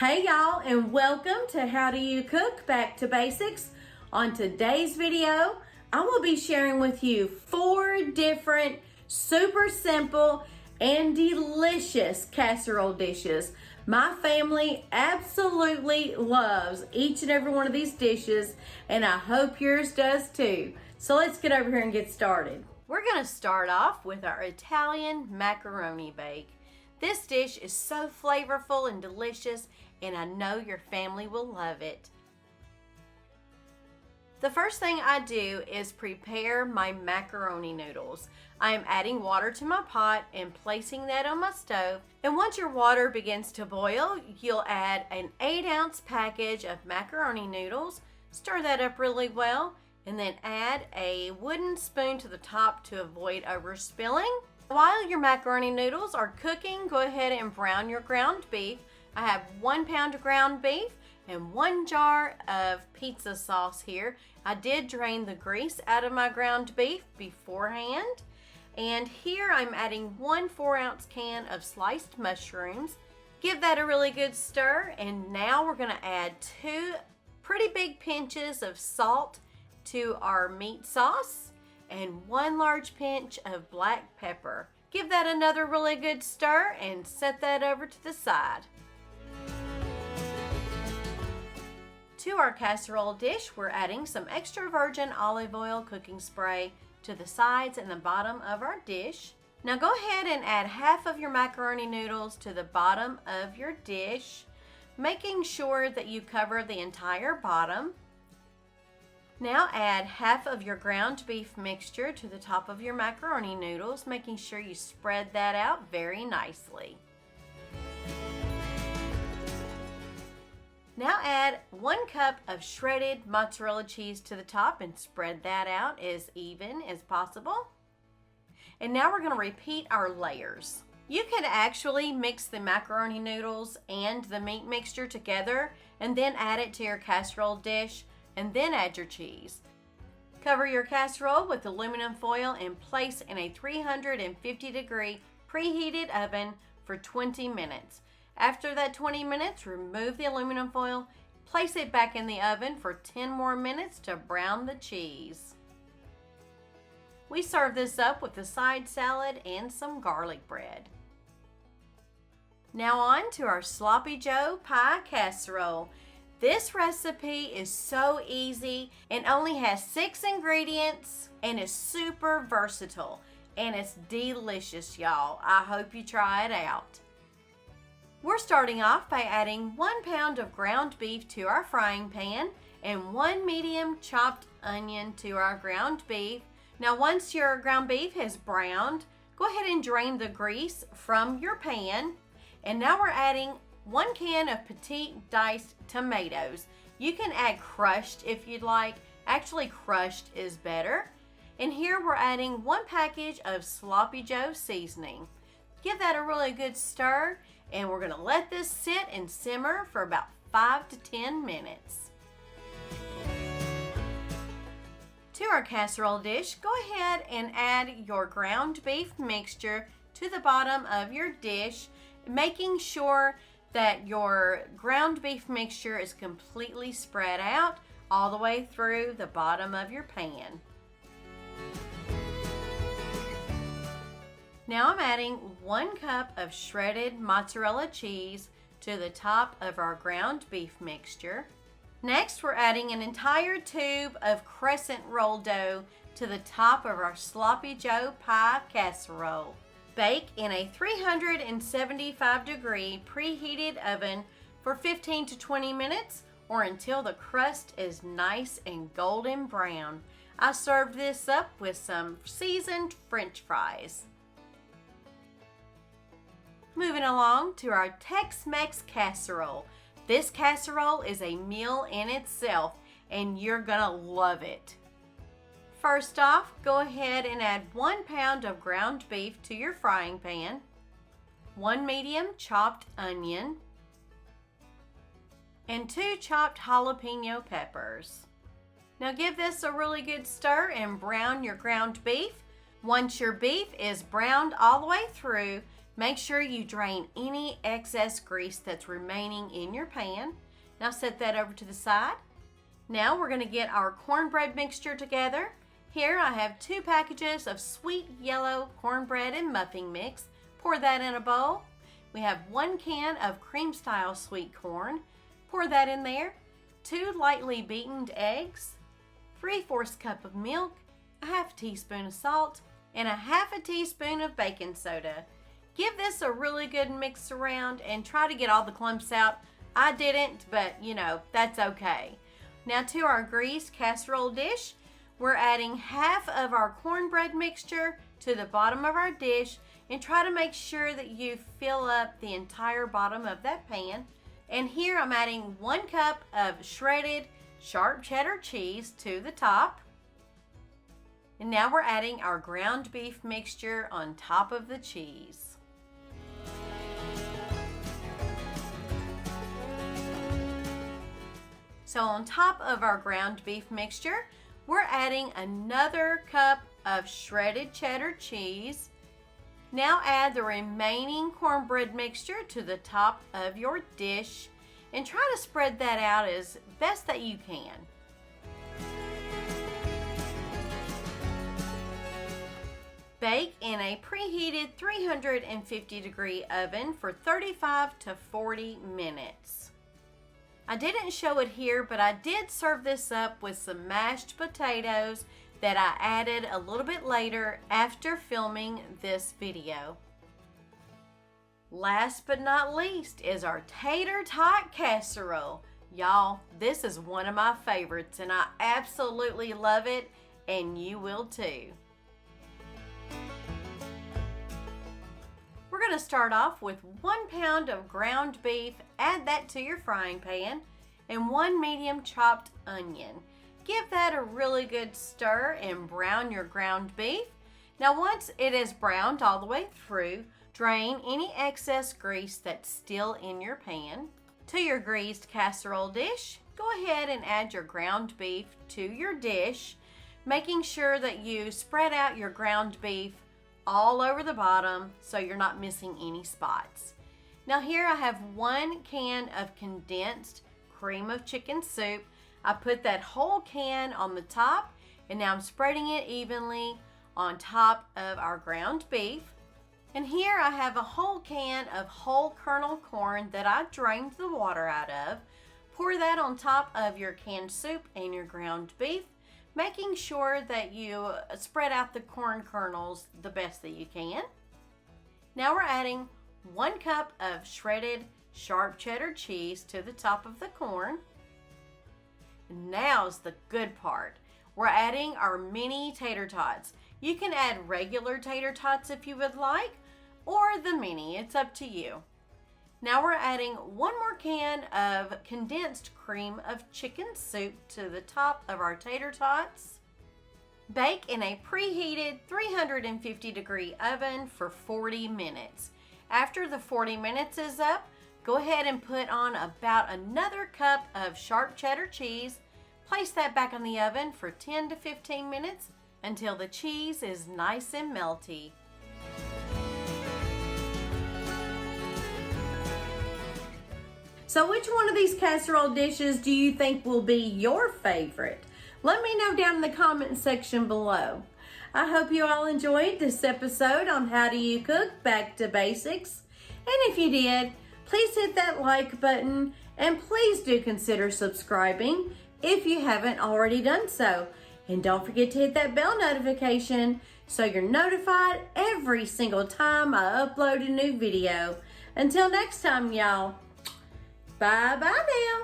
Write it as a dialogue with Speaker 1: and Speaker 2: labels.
Speaker 1: Hey y'all, and welcome to How Do You Cook Back to Basics. On today's video, I will be sharing with you 4 different super simple and delicious casserole dishes. My family absolutely loves each and every one of these dishes, and I hope yours does too. So let's get over here and get started. We're gonna start off with our Italian macaroni bake. This dish is so flavorful and delicious, and I know your family will love it. The first thing I do is prepare my macaroni noodles. I am adding water to my pot and placing that on my stove. And once your water begins to boil, you'll add an 8-ounce package of macaroni noodles. Stir that up really well, and then add a wooden spoon to the top to avoid overspilling. While your macaroni noodles are cooking, go ahead and brown your ground beef. I have 1 pound of ground beef and 1 jar of pizza sauce here. I did drain the grease out of my ground beef beforehand. And here I'm adding 1 4-ounce can of sliced mushrooms. Give that a really good stir, and now we're gonna add 2 pretty big pinches of salt to our meat sauce and 1 large pinch of black pepper. Give that another really good stir and set that over to the side. To our casserole dish, we're adding some extra virgin olive oil cooking spray to the sides and the bottom of our dish. Now go ahead and add half of your macaroni noodles to the bottom of your dish, making sure that you cover the entire bottom. Now add half of your ground beef mixture to the top of your macaroni noodles, making sure you spread that out very nicely. Now add 1 cup of shredded mozzarella cheese to the top and spread that out as even as possible. And now we're going to repeat our layers. You can actually mix the macaroni noodles and the meat mixture together and then add it to your casserole dish, and then add your cheese. Cover your casserole with aluminum foil and place in a 350-degree preheated oven for 20 minutes. After that 20 minutes, remove the aluminum foil, place it back in the oven for 10 more minutes to brown the cheese. We serve this up with a side salad and some garlic bread. Now on to our Sloppy Joe pie casserole. This recipe is so easy and only has 6 ingredients and is super versatile, and it's delicious, y'all. I hope you try it out. We're starting off by adding 1 pound of ground beef to our frying pan and 1 medium chopped onion to our ground beef. Now once your ground beef has browned, go ahead and drain the grease from your pan. And now we're adding 1 can of petite diced tomatoes. You can add crushed if you'd like. Actually, crushed is better. And here we're adding 1 package of Sloppy Joe seasoning. Give that a really good stir, and we're gonna let this sit and simmer for about 5 to 10 minutes. To our casserole dish, go ahead and add your ground beef mixture to the bottom of your dish, making sure that your ground beef mixture is completely spread out all the way through the bottom of your pan. Now I'm adding 1 cup of shredded mozzarella cheese to the top of our ground beef mixture. Next, we're adding an entire tube of crescent roll dough to the top of our Sloppy Joe pie casserole. Bake in a 375-degree preheated oven for 15 to 20 minutes or until the crust is nice and golden brown. I served this up with some seasoned French fries. Moving along to our Tex Mex Casserole. This casserole is a meal in itself, and you're gonna love it. First off, go ahead and add 1 pound of ground beef to your frying pan, 1 medium chopped onion, and 2 chopped jalapeno peppers. Now give this a really good stir and brown your ground beef. Once your beef is browned all the way through, Make sure you drain any excess grease that's remaining in your pan. Now set that over to the side. Now we're going to get our cornbread mixture together. Here I have 2 packages of sweet yellow cornbread and muffin mix. Pour that in a bowl. We have 1 can of cream style sweet corn. Pour that in there. 2 lightly beaten eggs, 3/4 cup of milk, a 1/2 teaspoon of salt, and a 1/2 teaspoon of baking soda. Give this a really good mix around and try to get all the clumps out. I didn't, but that's okay. Now to our greased casserole dish, we're adding 1/2 of our cornbread mixture to the bottom of our dish, and try to make sure that you fill up the entire bottom of that pan. And here I'm adding 1 cup of shredded sharp cheddar cheese to the top. And now we're adding our ground beef mixture on top of the cheese. So on top of our ground beef mixture, we're adding another cup of shredded cheddar cheese. Now add the remaining cornbread mixture to the top of your dish and try to spread that out as best that you can. Bake in a preheated 350-degree oven for 35 to 40 minutes. I didn't show it here, but I did serve this up with some mashed potatoes that I added a little bit later after filming this video. Last but not least is our Tater Tot Casserole. Y'all, this is one of my favorites and I absolutely love it, and you will too. We're going to start off with 1 pound of ground beef. Add that to your frying pan, and 1 medium chopped onion. Give that a really good stir and brown your ground beef. Now once it is browned all the way through, drain any excess grease that's still in your pan. To your greased casserole dish, go ahead and add your ground beef to your dish, making sure that you spread out your ground beef all over the bottom so you're not missing any spots. Now here I have 1 can of condensed cream of chicken soup. I put that whole can on the top, and now I'm spreading it evenly on top of our ground beef. And here I have a whole can of whole kernel corn that I drained the water out of. Pour that on top of your canned soup and your ground beef, making sure that you spread out the corn kernels the best that you can. Now we're adding 1 cup of shredded sharp cheddar cheese to the top of the corn. Now's the good part. We're adding our mini tater tots. You can add regular tater tots if you would like, or the mini, it's up to you. Now we're adding 1 more can of condensed cream of chicken soup to the top of our tater tots. Bake in a preheated 350-degree oven for 40 minutes. After the 40 minutes is up, go ahead and put on about another cup of sharp cheddar cheese. Place that back in the oven for 10 to 15 minutes until the cheese is nice and melty. So which one of these casserole dishes do you think will be your favorite? Let me know down in the comment section below. I hope you all enjoyed this episode on How Do You Cook Back to Basics. And if you did, please hit that like button, and please do consider subscribing if you haven't already done so. And don't forget to hit that bell notification so you're notified every single time I upload a new video. Until next time, y'all. Bye-bye now.